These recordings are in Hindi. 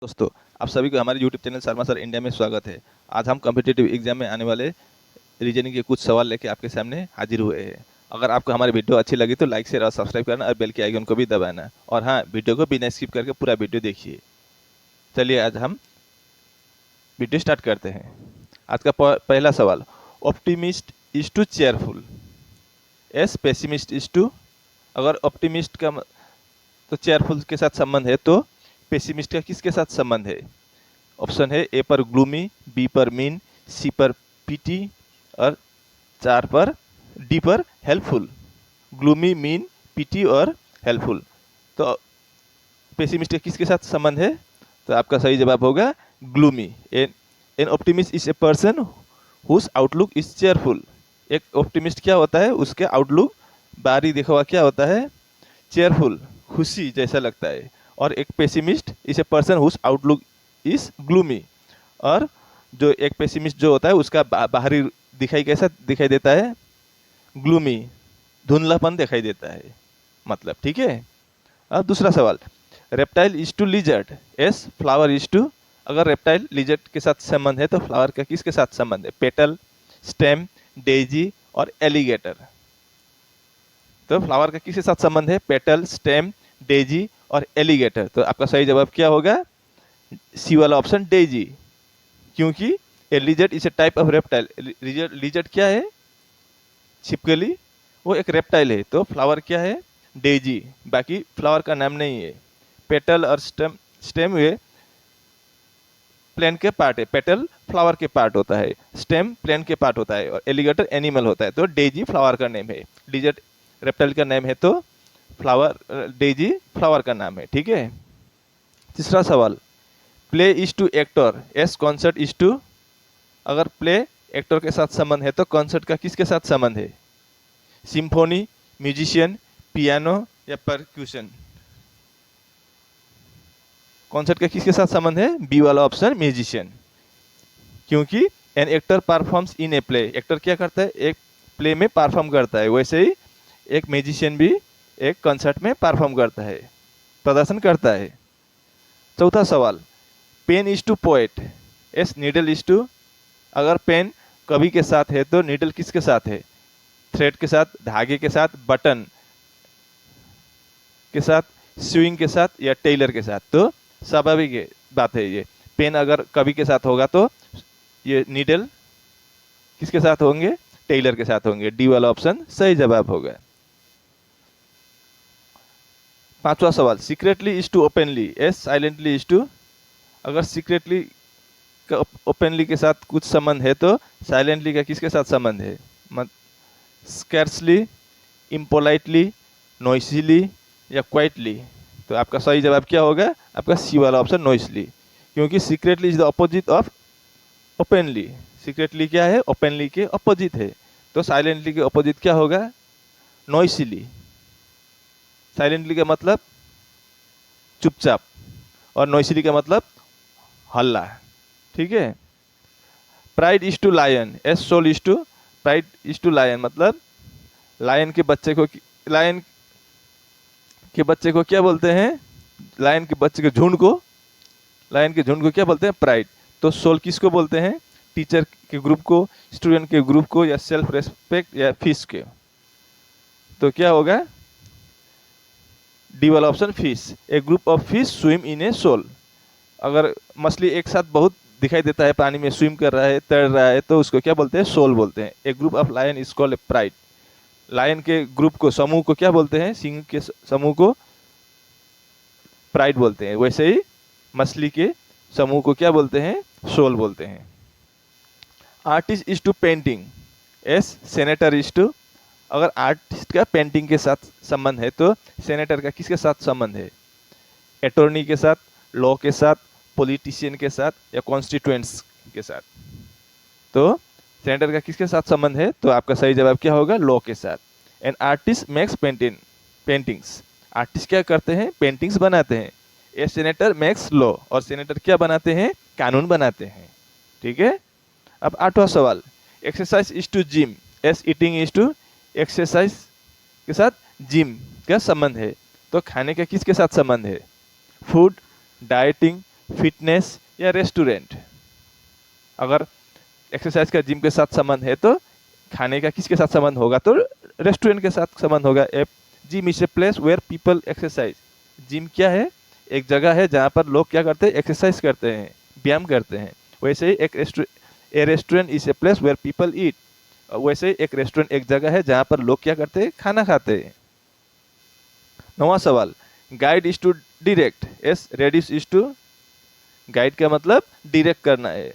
दोस्तों, आप सभी को हमारे YouTube channel Sharma sir India में स्वागत है। आज हम कॉम्पिटिटिव एग्जाम में आने वाले रीजनिंग के कुछ सवाल लेके आपके सामने हाजिर हुए हैं। अगर आपको हमारी वीडियो अच्छी लगी तो लाइक शेयर और सब्सक्राइब करना और बेल के आइकन को भी दबाना। और हाँ, वीडियो को बिना स्किप करके पूरा वीडियो देखिए। चलिए आज हम वीडियो स्टार्ट करते हैं। आज का पहला सवाल, optimist is to cheerful as pessimist is to. अगर ऑप्टिमिस्ट का तो चेयरफुल के साथ संबंध है, तो पेसिमिस्ट का किसके साथ संबंध है? ऑप्शन है ए पर ग्लूमी, बी पर मीन, सी पर पीटी और 4 पर डी पर हेल्पफुल। ग्लूमी, मीन, पीटी और हेल्पफुल। तो पेसिमिस्ट का किसके साथ संबंध है? तो आपका सही जवाब होगा gloomy. An optimist is a person whose outlook is cheerful. एक ऑप्टिमिस्ट क्या होता है? उसके आउटलुक बाहरी देखा हुआ क्या होता है? चेयरफुल, खुशी जैसा लगता है। और एक pessimist is a person whose outlook is gloomy. और जो एक पेसिमिस्ट जो होता है उसका बाहरी दिखाई कैसा दिखाई देता है? ग्लूमी, धुंधलापन दिखाई देता है मतलब। ठीक है। अब दूसरा सवाल, reptile is to lizard as flower is to. अगर रेप्टाइल लिजर्ड के साथ संबंध है तो फ्लावर का किसके साथ संबंध है? पेटल, स्टेम, डेजी और एलिगेटर। तो फ्लावर का किसके साथ संबंध है? पेटल, स्टेम, डेजी और एलिगेटर। तो आपका सही जवाब क्या होगा? सी वाला ऑप्शन, डेजी। क्योंकि a lizard is a type of reptile. Lizard क्या है? छिपकली, वो एक रेप्टाइल है। तो फ्लावर क्या है? डेजी। बाकी फ्लावर का नाम नहीं है। पेटल और स्टेम ये प्लांट के पार्ट है। पेटल फ्लावर के पार्ट होता है, स्टेम प्लांट के पार्ट होता है और एलिगेटर एनिमल होता है। तो डेजी फ्लावर का नेम है, लिजर्ड रेप्टाइल का नेम है, तो फ्लावर डेजी फ्लावर का नाम है। ठीक है। तीसरा सवाल, play is to actor as concert is to. अगर प्ले एक्टर के साथ संबंध है तो कॉन्सर्ट का किसके साथ संबंध है? सिम्फोनी, म्यूजिशियन, पियानो या परक्यूशन। कॉन्सर्ट का किसके साथ संबंध है? बी वाला ऑप्शन, म्यूजिशियन। क्योंकि an actor performs in a play. Actor क्या करता है? एक प्ले में परफॉर्म करता है। वैसे ही एक म्यूजिशियन भी एक कॉन्सर्ट में परफॉर्म करता है, प्रदर्शन करता है। चौथा सवाल, pen is to poet as needle is to. अगर पेन कवि के साथ है तो नीडल किसके साथ है? थ्रेड के साथ, धागे के साथ, बटन के साथ, स्विंग के साथ या टेलर के साथ। तो स्वाभाविक बात है, ये पेन अगर कवि के साथ होगा तो ये नीडल किसके साथ होंगे? टेलर के साथ होंगे। डी वाला ऑप्शन सही जवाब होगा। पांचवा सवाल, secretly is to openly as silently is to. अगर सीक्रेटली का ओपनली के साथ कुछ संबंध है तो साइलेंटली का किसके साथ संबंध है? स्कैर्सली, इम्पोलाइटली, नॉइसीली या क्वाइटली। तो आपका सही जवाब क्या होगा? आपका सी वाला ऑप्शन, नॉइसली। क्योंकि secretly is the opposite of openly. Secretly क्या है? ओपनली के अपोजिट है। तो साइलेंटली के अपोजिट क्या होगा? नॉइसीली। साइलेंटली का मतलब चुपचाप और नॉइसीली का मतलब हल्ला। ठीक है। Pride is to lion as shoal is to. Pride is to lion मतलब लायन के बच्चे को क्या बोलते हैं? लायन के बच्चे के झुंड को, लायन के झुंड को क्या बोलते हैं? प्राइड। तो सोल किसको बोलते हैं? टीचर के ग्रुप को, स्टूडेंट के ग्रुप को, या सेल्फ रेस्पेक्ट या फिश के। तो क्या होगा? डी वाला option, fish. A group of fish swim in a shoal. अगर मछली एक साथ बहुत दिखाई देता है, पानी में स्विम कर रहा है, तैर रहा है, तो उसको क्या बोलते हैं? सोल बोलते हैं। A group of lion is called a pride. Lion के ग्रुप को, समूह को क्या बोलते हैं? सिंह के समूह को प्राइड बोलते हैं। वैसे ही मछली के समूह को क्या बोलते हैं? सोल बोलते हैं। Artist is to painting as senator is to. अगर आर्टिस्ट का पेंटिंग के साथ संबंध है तो सेनेटर का किसके साथ संबंध है? अटॉर्नी के साथ, लॉ के साथ, पॉलिटिशियन के साथ या कॉन्स्टिट्यूएंट्स के साथ। तो सेनेटर का किसके साथ संबंध है? तो आपका सही जवाब क्या होगा? लॉ के साथ। An artist makes paintings. Artist क्या करते हैं? पेंटिंग्स बनाते हैं। ए सेनेटर मेक्स लॉ। और सेनेटर क्या बनाते हैं? कानून बनाते हैं। ठीक है। अब आठवां सवाल, exercise is to gym as eating is to. Exercise के साथ जिम का संबंध है तो खाने का किसके साथ संबंध है? फूड, डाइटिंग, फिटनेस या रेस्टोरेंट। अगर एक्सरसाइज का जिम के साथ संबंध है तो खाने का किसके साथ संबंध होगा, तो रेस्टोरेंट के साथ संबंध होगा। Gym is a place where people exercise. Gym क्या है, एक जगह है जहाँ पर लोग क्या करते हैं, एक्सरसाइज करते हैं, व्यायाम करते हैं। वैसे ही a restaurant is a place where people eat. वैसे ही एक रेस्टोरेंट एक जगह है जहाँ पर लोग क्या करते हैं, खाना खाते हैं। 9वां सवाल, guide is to direct, as reduce is to. Guide का मतलब डायरेक्ट करना है,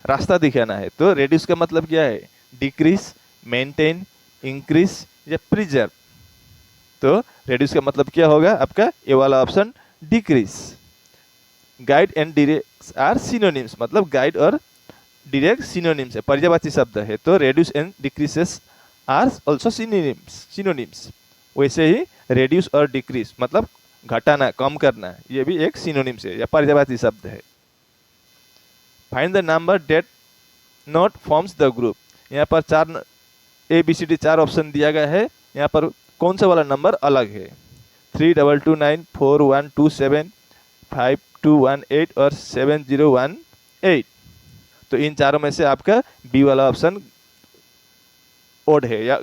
रास्ता दिखाना है, तो रेड्यूस का मतलब क्या है, डिक्रीज, मेंटेन, इंक्रीज या प्रिजर्व। तो रेड्यूस का मतलब क्या होगा आपका, ए वाला option decrease. Guide and direct are synonyms, मतलब गाइड और डायरेक्ट सिनोनिम्स है, पर्यायवाची शब्द है। तो reduce and decreases are also synonyms. वैसे ही रेड्यूस और डिक्रीज मतलब घटाना, कम करना, ये भी एक सिनोनिम्स है या पर्यायवाची शब्द है। Find the number that not forms the group. यहाँ पर 4 ABCD 4 ऑप्शन दिया गया है। यहाँ पर कौन सा वाला नंबर अलग है, 3229, 4127, 5218 और 7018। तो इन चारों में से आपका बी वाला ऑप्शन ओड है या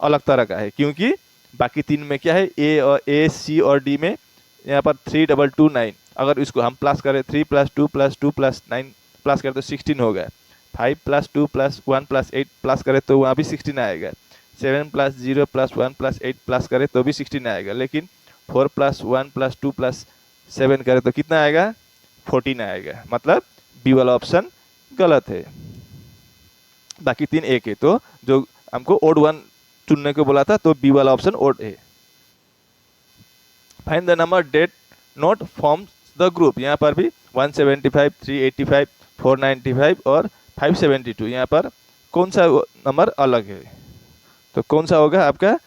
अलग तरह का है, क्योंकि बाकी 3 में क्या है, ए सी और डी में यहाँ पर 3229, अगर इसको हम प्लस करें 3 + 2 + 2 + 9 प्लस करें तो 16 होगा। 5 + 2 + 1 + 8 प्लस करें तो वहाँ भी 16 आएगा। 7 + 0 + 1 + 8 प्लस करें तो भी 16 आएगा। लेकिन 4 + 1 + 2 + 7 करें तो कितना आएगा, 14 आएगा। मतलब बी वाला ऑप्शन गलत है, बाकी 3 एक है। तो जो हमको ओड 1 चुनने को बोला था, तो बी वाला ऑप्शन ओड है। Find the number that not forms the group. यहाँ पर भी 175, 385, 495 और 572, यहाँ पर कौन सा नंबर अलग है, तो कौन सा होगा आपका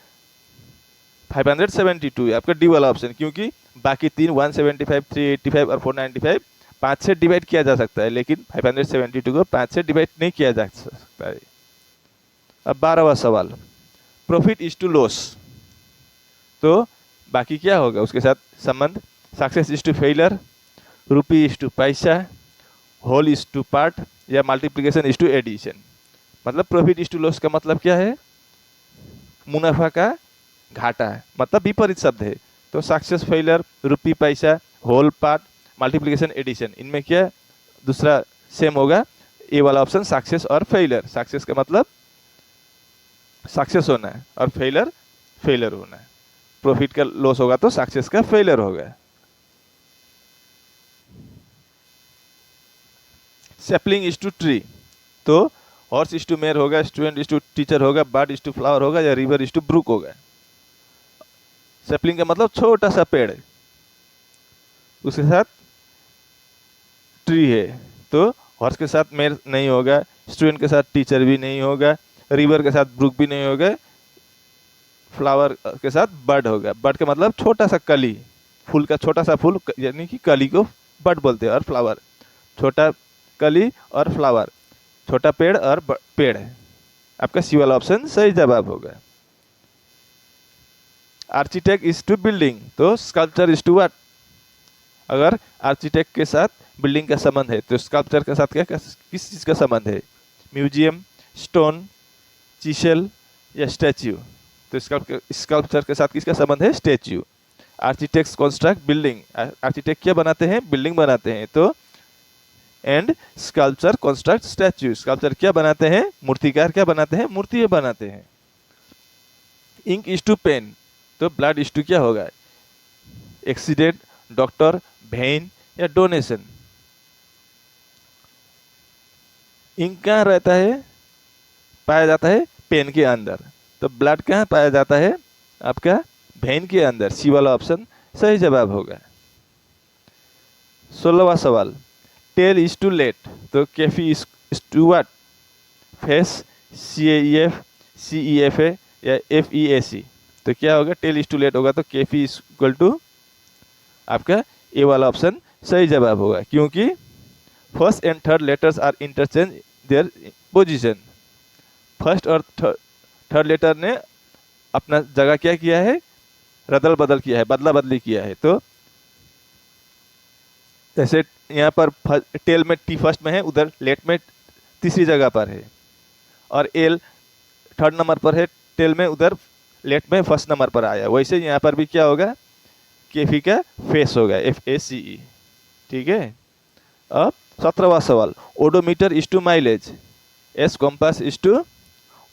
572 आपका डी वाला ऑप्शन, क्योंकि बाकी 3 175, 385 और 495 5 से डिवाइड किया जा सकता है, लेकिन 572 को 5 से डिवाइड नहीं किया जा सकता है। अब 12वां सवाल, प्रॉफिट इज टू लॉस। तो बाकी क्या होगा उसके साथ संबंध, success is to failure, rupee is to पैसा, होल इज टू पार्ट या मल्टीप्लिकेशन इज टू एडिशन। मतलब प्रॉफिट इज टू लॉस का मतलब क्या है, मुनाफा का घाटा है, मतलब विपरीत शब्द है। तो सक्सेस, फेलियर, रुपी, पैसा, होल, पार्ट, मल्टीप्लिकेशन, एडिशन, इनमें क्या दूसरा सेम होगा, ए वाला ऑप्शन सक्सेस और फेलियर। सक्सेस का मतलब सक्सेस होना है और फेलियर फेलियर होना है। प्रॉफिट का लॉस होगा तो सक्सेस का फेलियर होगा। सैपलिंग इज टू ट्री, तो हॉर्स इज टू मेयर होगा, स्टूडेंट इज टू टीचर होगा, बर्ड इज टू फ्लावर होगा या रिवर इज टू ब्रुक होगा। सैपलिंग का मतलब छोटा सा पेड़, उसके साथ ट्री है, तो हॉर्स के साथ मेयर नहीं होगा, स्टूडेंट के साथ टीचर भी नहीं होगा, रिवर के साथ ब्रुक भी नहीं होगा, फ्लावर के साथ बर्ड होगा। बर्ड का मतलब छोटा सा कली, फूल का छोटा सा फूल यानी कि कली को बर्ड बोलते हैं, और फ्लावर छोटा कली और फ्लावर छोटा पेड़ और पेड़ है। आपका सी वाला ऑप्शन सही जवाब होगा। आर्किटेक्ट इज टू बिल्डिंग, तो स्कल्पचर इज टू व्हाट। अगर आर्किटेक्ट के साथ बिल्डिंग का संबंध है तो स्कल्पचर के साथ क्या किस चीज़ का संबंध है, म्यूजियम, स्टोन, चिसेल या स्टैच्यू। तो स्कल्पचर के साथ किसका संबंध है, statue. Architects construct building, architect क्या बनाते हैं, बिल्डिंग बनाते हैं। तो and sculpture construct statue, sculpture क्या बनाते हैं, मूर्तिकार क्या बनाते हैं, मूर्ति बनाते हैं। इंक इज टू पेन, तो ब्लड इज टू क्या होगा, एक्सीडेंट, डॉक्टर, भेन या डोनेशन। इंक कहाँ रहता है, पाया जाता है पेन के अंदर, तो ब्लड कहाँ पाया जाता है, आपका भेन के अंदर। सी वाला ऑप्शन सही जवाब होगा। 16वां सवाल, टेल इज टू लेट, तो cafe is to what, face, CAEF, CEFA या FEAC। तो क्या होगा, टेल इज टू लेट होगा तो कैफी इज इक्वल टू आपका ए वाला ऑप्शन सही जवाब होगा, क्योंकि first and third letters are interchange their position. First और थर्ड लेटर ने अपना जगह क्या किया है, रदल बदल किया है, बदला बदली किया है। तो जैसे यहाँ पर टेल में टी फर्स्ट में है, उधर लेट में तीसरी जगह पर है, और एल थर्ड नंबर पर है टेल में, उधर लेट में फर्स्ट नंबर पर आया। वैसे यहाँ पर भी क्या होगा, केफी का फेस होगा, FACE। ठीक है। अब 17वां सवाल, odometer is to mileage as compass is to.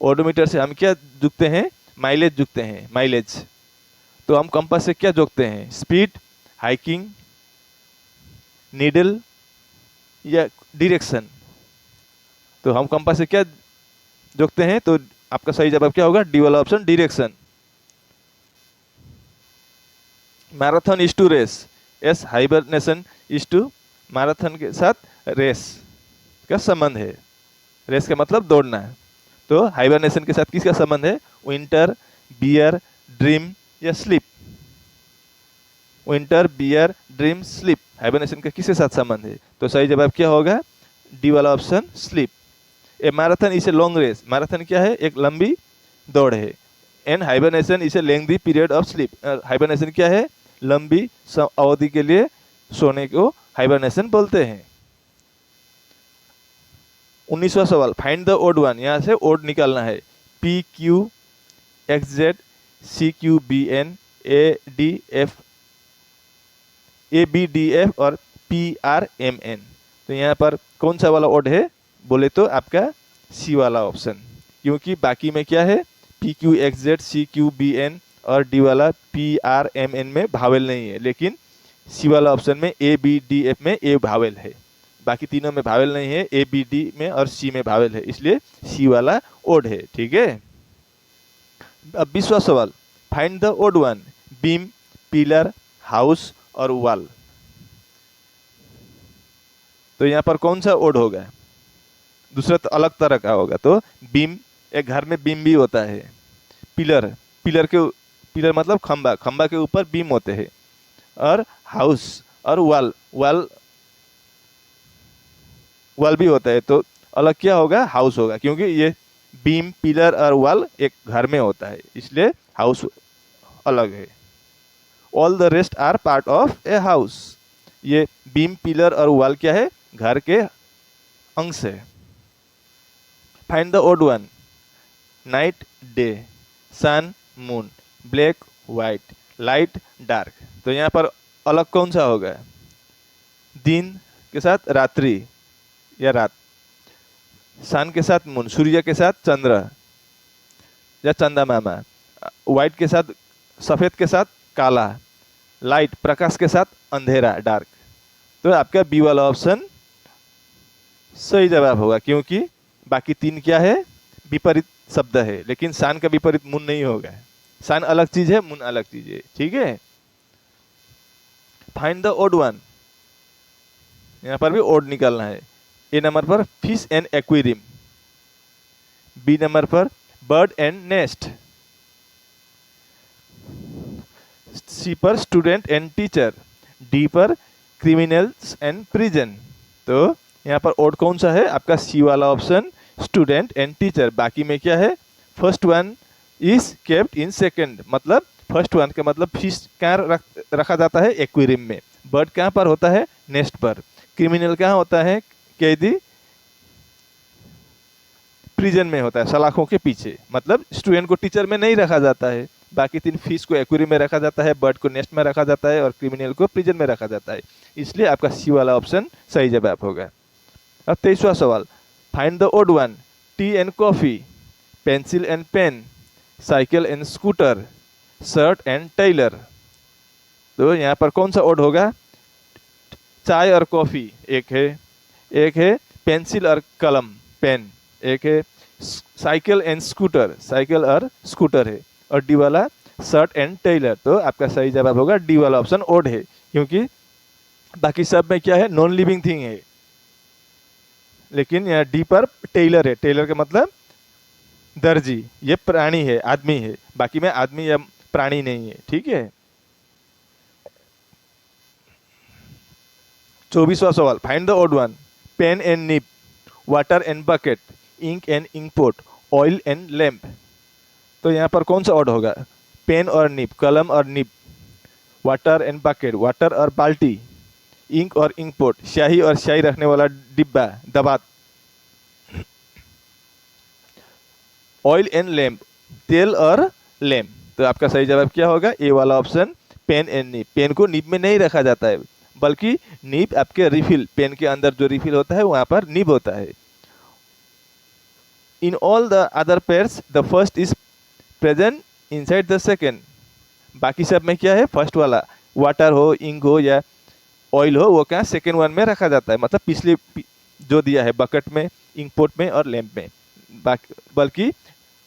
Odometer से हम क्या जुकते हैं, माइलेज जुकते हैं, माइलेज। तो हम कंपास से क्या जोड़ते हैं, स्पीड, हाइकिंग, नीडल या डायरेक्शन। तो हम कंपास से क्या जोड़ते हैं, तो आपका सही जवाब क्या होगा, डी वाला option, direction. Marathon is to race as hibernation is to. Marathon के साथ रेस का संबंध है, रेस का मतलब दौड़ना है। तो हाइबरनेशन के साथ किसका संबंध है, विंटर, बियर, ड्रीम या sleep. Winter, bear, dream, sleep, hibernation का किसके साथ संबंध है, तो सही जवाब क्या होगा, डी वाला option, sleep. A marathon is a long race, marathon क्या है, एक लंबी दौड़ है। And hibernation is a lengthy period of sleep, hibernation क्या है, लंबी अवधि के लिए सोने को हाइबरनेशन बोलते हैं। 19वां सवाल, फाइंड द ओड वन, यहाँ से ओड निकालना है। PQXZ CQBN ABDF और PRMN। तो यहाँ पर कौन सा वाला ओड है बोले तो आपका सी वाला ऑप्शन, क्योंकि बाकी में क्या है, PQXZ CQBN और डी वाला PRMN में भावेल नहीं है, लेकिन सी वाला ऑप्शन में ABDF में ए भावेल है। बाकी तीनों में भावेल नहीं है, ABD में और सी में भावेल है, इसलिए सी वाला ओड है। ठीक है। अब 20वां सवाल, find the odd one, beam, pillar, house और वॉल। तो यहाँ पर कौन सा ओड होगा, दूसरा तो अलग तरह का होगा। तो बीम, एक घर में बीम भी होता है। पिलर, पिलर मतलब खंबा, खंबा के ऊपर बीम होते हैं। और हाउस और वॉल, वॉल भी होता है। तो अलग क्या होगा, हाउस होगा, क्योंकि ये बीम, पिलर और वॉल एक घर में होता है, इसलिए हाउस अलग है। All the rest are part of a house, ये बीम, पिलर और वॉल क्या है, घर के अंश है। Find the odd one, night, day, sun, moon, black, white, light, dark. तो यहाँ पर अलग कौन सा होगा, दिन के साथ रात्रि या रात, सन के साथ मून, सूर्य के साथ चंद्र या चंदा मामा, व्हाइट के साथ, सफेद के साथ काला, लाइट, प्रकाश के साथ अंधेरा, डार्क। तो आपका बी वाला ऑप्शन सही जवाब होगा, क्योंकि बाकी तीन क्या है, विपरीत शब्द है, लेकिन सन का विपरीत मून नहीं होगा। सन अलग चीज है, मून अलग चीज है। ठीक है। फाइंड द ओड वन, यहाँ पर भी ओड निकालना है। ए नंबर पर fish and aquarium, B number पर बर्ड एंड नेस्ट, सी पर स्टूडेंट एंड टीचर, डी पर क्रिमिनल्स एंड प्रिजन। तो यहाँ पर ओड कौन सा है, आपका सी वाला ऑप्शन, स्टूडेंट एंड टीचर। बाकी में क्या है, first one is kept in second, मतलब फर्स्ट वन का मतलब फिश कहाँ रखा जाता है, एक्वेरियम में। बर्ड कहाँ पर होता है, नेस्ट पर। क्रिमिनल कहाँ होता है, कैदी, प्रिजन में होता है, सलाखों के पीछे। मतलब स्टूडेंट को टीचर में नहीं रखा जाता है। बाकी तीन, फिश को एक्वेरियम में रखा जाता है, बर्ड को नेस्ट में रखा जाता है और क्रिमिनल को प्रिजन में रखा जाता है। इसलिए आपका सी वाला ऑप्शन सही जवाब होगा। अब 23वां सवाल, find the odd one, tea and coffee, pencil and pen, cycle and scooter, shirt and tailor. तो यहाँ पर कौन सा ओड होगा, चाय और कॉफी एक है पेंसिल और कलम, पेन एक है, साइकिल एंड स्कूटर, साइकिल और स्कूटर है, और डी वाला शर्ट एंड टेलर। तो आपका सही जवाब होगा डी वाला ऑप्शन, ओड है, क्योंकि बाकी सब में क्या है, नॉन लिविंग थिंग है, लेकिन यहाँ डी पर टेलर है। टेलर का मतलब दर्जी, ये प्राणी है, आदमी है। बाकी में आदमी या प्राणी नहीं है। ठीक है। 24वां सवाल, find the odd one, pen and nib, water and bucket, ink and ink pot, oil and lamp. तो यहाँ पर कौन सा ओड होगा, पेन और निप, कलम और निप, वाटर एंड बकेट, वाटर और बाल्टी, इंक और इंक पोट, स्याही और स्याही रखने वाला डिब्बा दबात। ऑयल एंड लैम्प, तेल और लैम्प। तो आपका सही जवाब क्या होगा? ए वाला option, pen and nib. Pen को निब में नहीं रखा जाता है, बल्कि निब आपके रिफिल, पेन के अंदर जो रिफिल होता है वहां पर निब होता है। In all the other pairs the first is present inside the second. बाकी सब में क्या है? फर्स्ट वाला, वाटर हो, इंक हो या ऑयल हो, वो क्या सेकेंड वन में रखा जाता है, मतलब पिछले जो दिया है बकेट में, इंक पोट में और लैम्प में। बल्कि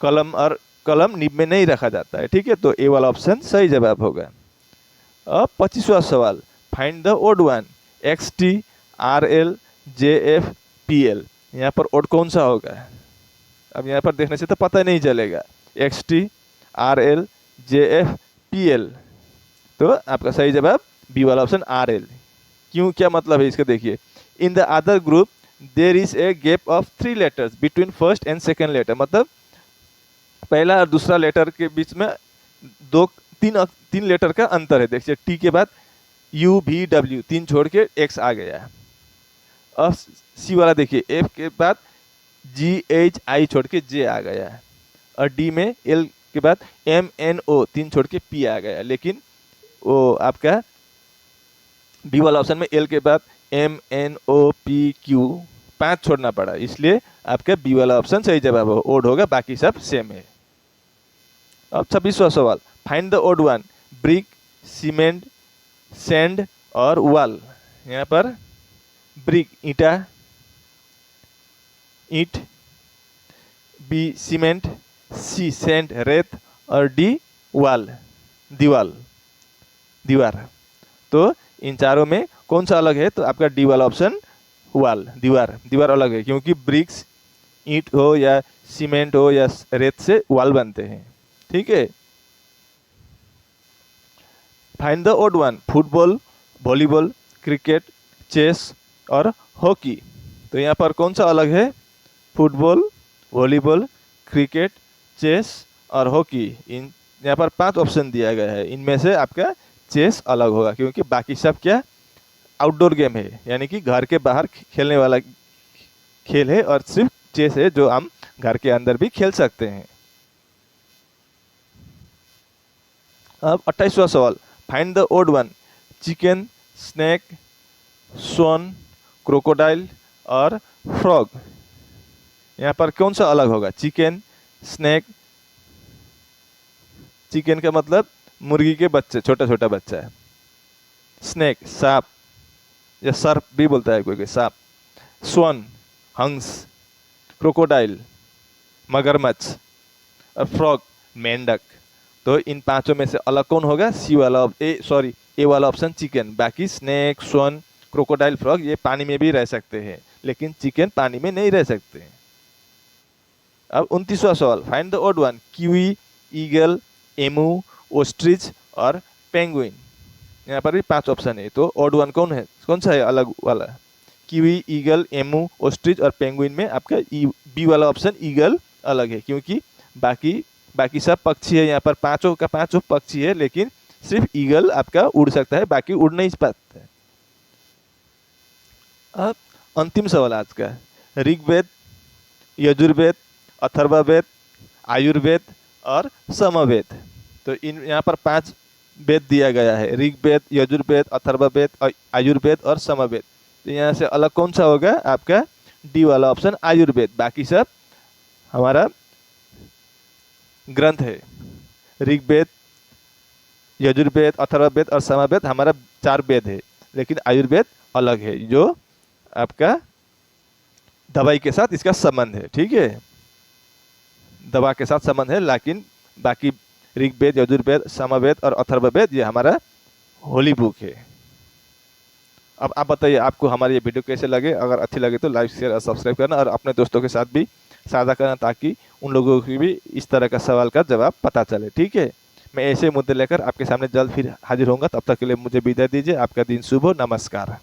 कलम निब में नहीं रखा जाता है। ठीक है, तो ए वाला ऑप्शन सही जवाब होगा। अब 25वां सवाल, find the odd one, X T R L J F P L. यहाँ पर ओड कौन सा होगा? अब यहाँ पर देखने से तो पता नहीं चलेगा। X T R L J F P L, तो आपका सही जवाब बी वाला ऑप्शन आर एल। क्यों, क्या मतलब है इसका? देखिए, in the other group there is a gap of 3 letters between first and second letter. मतलब पहला और दूसरा लेटर के बीच में तीन लेटर का अंतर है। देखिए, टी के बाद यू वी डब्ल्यू, 3 छोड़ के एक्स आ गया। अब सी वाला देखिए, एफ के बाद जी एच आई छोड़ के जे आ गया। और डी में एल के बाद एम एन ओ, 3 छोड़ के पी आ गया। लेकिन वो आपका बी वाला ऑप्शन में एल के बाद M N O P Q, 5 छोड़ना पड़ा, इसलिए आपका बी वाला ऑप्शन सही जवाब हो, ओड होगा, बाकी सब सेम है। अब 26वां सवाल, find the odd one, brick, cement, sand और वाल। यहाँ पर ब्रिक ईंटा, ईंट, बी सीमेंट, सी सैंड रेत और डी वाल दीवार। तो इन चारों में कौन सा अलग है? तो आपका डी वाला ऑप्शन वाल, दीवार अलग है, क्योंकि ब्रिक्स ईंट हो या सीमेंट हो या रेत से वाल बनते हैं। ठीक है, find the odd one, football, volleyball, cricket, chess और हॉकी। तो यहाँ पर कौन सा अलग है? फुटबॉल, वॉलीबॉल, क्रिकेट, चेस और हॉकी। यहाँ पर 5 ऑप्शन दिया गया है, इनमें से आपका चेस अलग होगा, क्योंकि बाकी सब क्या आउटडोर गेम है, यानी कि घर के बाहर खेलने वाला खेल है, और सिर्फ चेस है जो हम घर के अंदर भी खेल सकते हैं। अब 28वां सवाल, find the odd one, chicken, snake, swan, crocodile और फ्रॉग। यहाँ पर कौन सा अलग होगा? चिकन, स्नैक, चिकन का मतलब मुर्गी के बच्चे, छोटा छोटा बच्चा है। स्नैक सांप या सर्प भी बोलता है कोई सांप। स्वॉन हंस, क्रोकोडाइल मगरमच्छ और फ्रॉग मेंढक। तो इन 5 में से अलग कौन होगा? ए वाला ऑप्शन चिकन। बाकी स्नैक, स्वॉन, क्रोकोडाइल, फ्रॉग ये पानी में भी रह सकते हैं, लेकिन चिकन पानी में नहीं रह सकते। अब 29वां सवाल, find the odd one, kiwi, eagle, emu, ostrich और पेंगुइन। यहाँ पर भी 5 ऑप्शन है, तो ओड वन कौन सा है अलग वाला? किवी, ईगल, एमू, ओस्ट्रिच और पेंगुइन में आपका बी वाला ऑप्शन ईगल अलग है, क्योंकि बाकी सब पक्षी है। यहाँ पर 5 का 5 पक्षी है, लेकिन सिर्फ ईगल आपका उड़ सकता है, बाकी उड़ नहीं पाता है। अब अंतिम सवाल आज का, ऋग्वेद, यजुर्वेद, अथर्ववेद, आयुर्वेद और समवेद। तो यहाँ पर 5 वेद दिया गया है, ऋग्वेद, यजुर्वेद, अथर्ववेद, आयुर्वेद और समवेद। तो यहाँ से अलग कौन सा होगा? आपका डी वाला ऑप्शन आयुर्वेद। बाकी सब हमारा ग्रंथ है, ऋग्वेद, यजुर्वेद, अथर्ववेद और समवेद हमारा 4 वेद है, लेकिन आयुर्वेद अलग है, जो आपका दवाई के साथ इसका संबंध है। ठीक है, दवा के साथ संबंध है, लेकिन बाकी ऋग्वेद, यजुर्वेद, सामवेद और अथर्ववेद ये हमारा होली बुक है। अब आप बताइए आपको हमारी ये वीडियो कैसे लगे? अगर अच्छी लगे तो लाइक, शेयर और सब्सक्राइब करना और अपने दोस्तों के साथ भी साझा करना, ताकि उन लोगों को भी इस तरह का सवाल का जवाब पता चले। ठीक है, मैं ऐसे मुद्दे लेकर आपके सामने जल्द फिर हाजिर होऊंगा। तब तक के लिए मुझे विदाई दीजिए। आपका दिन शुभ हो। नमस्कार।